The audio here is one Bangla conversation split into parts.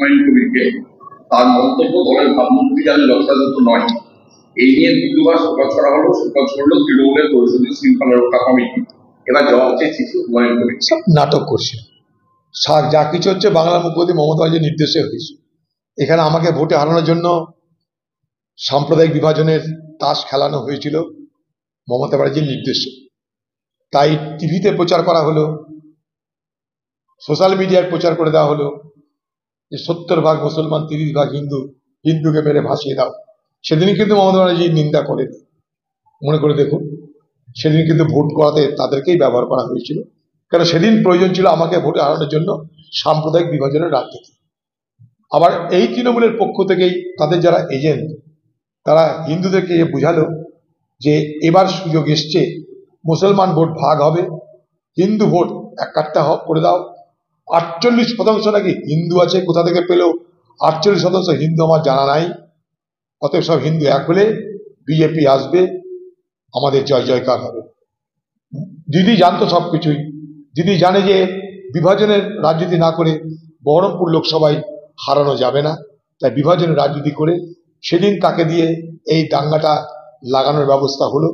হুমায়ুন কবিরকে তার মন্তব্য দলের ভাবমূর্তি যাদের যথাযথ নয়, এই নিয়ে দ্বিতীয়বার শোকজ করা হলো। শোকজ করলো তৃণমূলের পরিষদীয় শৃঙ্খলা রক্ষা কমিটি। এবার জবাব চেয়েছি হুমায়ুন কবির। নাটক করছে, যা কিছু হচ্ছে বাংলার মুখ্যমন্ত্রী মমতা ব্যানার্জির নির্দেশে হয়েছে। এখানে আমাকে ভোটে হারানোর জন্য সাম্প্রদায়িক বিভাজনের তাস খেলানো হয়েছিল মমতা ব্যানার্জির নির্দেশে। তাই টিভিতে প্রচার করা হলো, সোশ্যাল মিডিয়ায় প্রচার করে দেওয়া হলো যে 70% মুসলমান, 30% হিন্দু, হিন্দুকে মেরে ভাসিয়ে দাও। সেদিনই কিন্তু মমতা ব্যানার্জির নিন্দা করেনি। মনে করে দেখুন, সেদিন কিন্তু ভোট করাতে তাদেরকেই ব্যবহার করা হয়েছিল, কারণ সেদিন প্রয়োজন ছিল আমাকে ভোটে হারানোর জন্য সাম্প্রদায়িক বিভাজনের রাজনীতি। আবার এই তৃণমূলের পক্ষ থেকেই তাদের যারা এজেন্ট, তারা হিন্দুদেরকে বোঝালো যে এবার সুযোগ এসছে, মুসলমান ভোট ভাগ হবে, হিন্দু ভোট একটা করে দাও। 48% নাকি হিন্দু আছে, কোথা থেকে পেলো 48% হিন্দু আমার জানা নাই। অতএব সব হিন্দু এক হলে বিজেপি আসবে, আমাদের জয় জয়কার হবে। দিদি জানতো সবকিছুই। দিদি জানে যে বিভাজনের রাজনীতি না করে বহরমপুর লোকসভায় হারানো যাবে না, তাই বিভাজনের রাজনীতি করে সেদিন তাকে দিয়ে এই দাঙ্গাটা লাগানোর ব্যবস্থা হলো।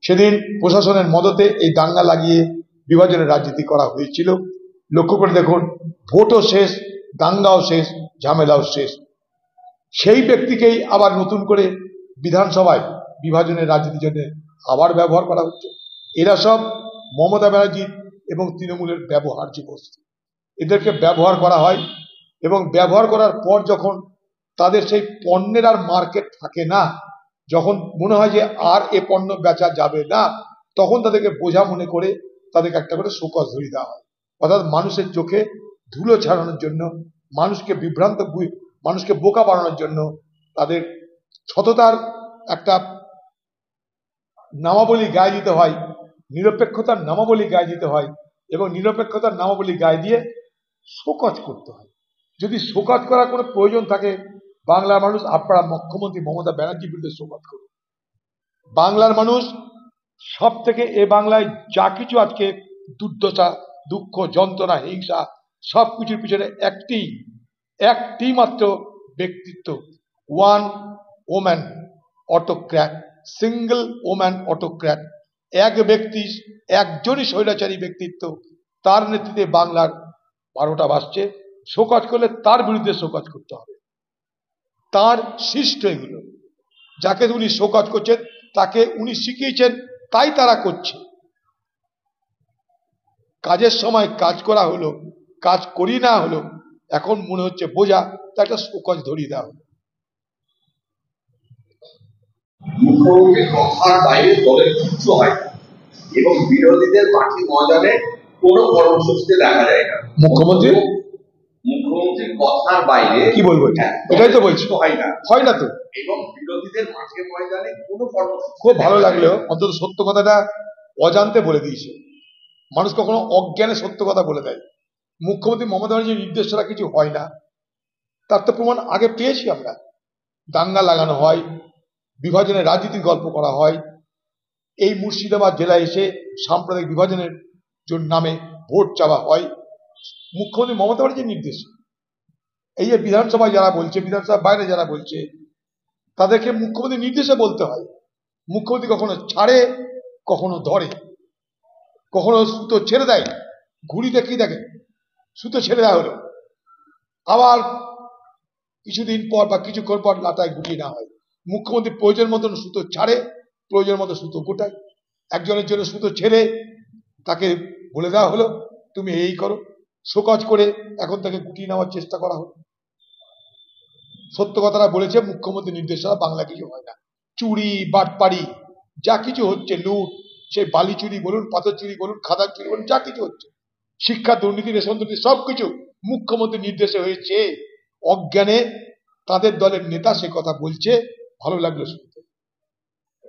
সেদিন প্রশাসনের মদতে এই দাঙ্গা লাগিয়ে বিভাজনের রাজনীতি করা হয়েছিল। লক্ষ্য করে দেখুন, ভোটও শেষ, দাঙ্গাও শেষ, ঝামেলাও শেষ। সেই ব্যক্তিকেই আবার নতুন করে বিধানসভায় বিভাজনের রাজনীতির জন্য আবার ব্যবহার করা হচ্ছে। এরা সব মমতা ব্যানার্জির এবং তৃণমূলের ব্যবহার্য বস্তু। এদেরকে ব্যবহার করা হয় এবং ব্যবহার করার পর যখন তাদের সেই পণ্যের আর মার্কেট থাকে না, যখন মনে হয় যে আর এ পণ্য বেচা যাবে না, তখন তাদেরকে বোঝা মনে করে তাদেরকে একটা করে শোকজ ধরিয়ে দেওয়া হয়। অর্থাৎ মানুষের চোখে ধুলো ছাড়ানোর জন্য, মানুষকে বিভ্রান্ত, মানুষকে বোকা বানানোর জন্য তাদের সততার একটা নামাবলী গায়ে দিতে হয়, নিরপেক্ষতার নামাবলী গায়ে দিতে হয়, এবং নিরপেক্ষতার নামাবলী গায়ে দিয়ে শোকজ করতে হয়। যদি শোকজ করার কোনো প্রয়োজন থাকে, বাংলার মানুষ আপনারা মুখ্যমন্ত্রী মমতা ব্যানার্জির বিরুদ্ধে শোকজ করুন। বাংলার মানুষ সব থেকে এ বাংলায় যা কিছু আজকে দুর্দশা, দুঃখ, যন্ত্রণা, হিংসা, সব কিছুর পিছনে একটি মাত্র ব্যক্তিত্ব, one woman autocrat, single woman autocrat. এক ব্যক্তি, একজনই স্বৈরাচারী ব্যক্তিত্ব, তার নেতৃত্বে বাংলার 12টা বাজছে। শোকজ করলে তার বিরুদ্ধে শোকজ করতে হবে। তার সৃষ্ট এগুলো, যাকে উনি শোকজ করছেন তাকে উনি শিখিয়েছেন, তাই তারা করছে। কাজের সময় কাজ করা হলো, কাজ করি না হলো, এখন মনে হচ্ছে বোঝা, তা একটা শোকজ ধরিয়ে দেওয়া হলো। মুখ্যমন্ত্রীর কথার বাইরে দলের কিচ্ছু হয় না এবং বিরোধীদের মাঠে ময়দানে কোনো কর্মসূচিতে দেখা যায় না। মুখ্যমন্ত্রীর কথার বাইরে কি বলবো, এটাই তো বলছি, হয় না তো, এবং বিরোধীদের মাঠে ময়দানে কোনো কর্মসূচি। খুব ভালো লাগলো, অন্তত সত্য কথাটা অজান্তে বলে দিয়েছে। মানুষ কখনো অজ্ঞানে সত্য কথা বলে দেয়। মুখ্যমন্ত্রী মমতা ব্যানার্জির নির্দেশ ছাড়া কিছু হয় না, তার তো প্রমাণ আগে পেয়েছি আমরা। দাঙ্গা লাগানো হয়, বিভাজনের রাজনীতির গল্প করা হয়, এই মুর্শিদাবাদ জেলায় এসে সাম্প্রদায়িক বিভাজনের নামে ভোট চাওয়া হয় মুখ্যমন্ত্রী মমতা ব্যানার্জির নির্দেশ। এই যে বিধানসভায় যারা বলছে, বিধানসভার বাইরে যারা বলছে, তাদেরকে মুখ্যমন্ত্রীর নির্দেশে বলতে হয়। মুখ্যমন্ত্রী কখনো ছাড়ে, কখনো ধরে, কখনো সুতো ছেড়ে দেয়। ঘুড়ি দেখিয়ে দেখে সুতো ছেড়ে দেওয়া হলো, আবার কিছুদিন পর বা কিছুক্ষণ পর লাটায় গুটিয়ে নেওয়া হয়। মুখ্যমন্ত্রী প্রয়োজন মতন সুতো ছাড়ে, প্রয়োজন মতো সুতো গোটায়। একজনের জন্য সুতো ছেড়ে তাকে বলে দেওয়া হলো তুমি এই করো, শোকজ করে এখন তাকে গুটিয়ে নেওয়ার চেষ্টা করা হলো। সত্য কথাটা বলেছে, মুখ্যমন্ত্রী নির্দেশ ছাড়া বাংলা কিছু হয় না। চুরি, বাটপাড়ি, যা কিছু হচ্ছে, লুট, সেই বালি চুরি বলুন, পাথর চুরি বলুন, খাদার চুরি বলুন, যা কিছু হচ্ছে, শিক্ষা দুর্নীতি, রেশন দুর্নীতি, সবকিছু মুখ্যমন্ত্রীর নির্দেশে হয়েছে। অজ্ঞানে তাদের দলের নেতা সে কথা বলছে, ভালো লাগলো।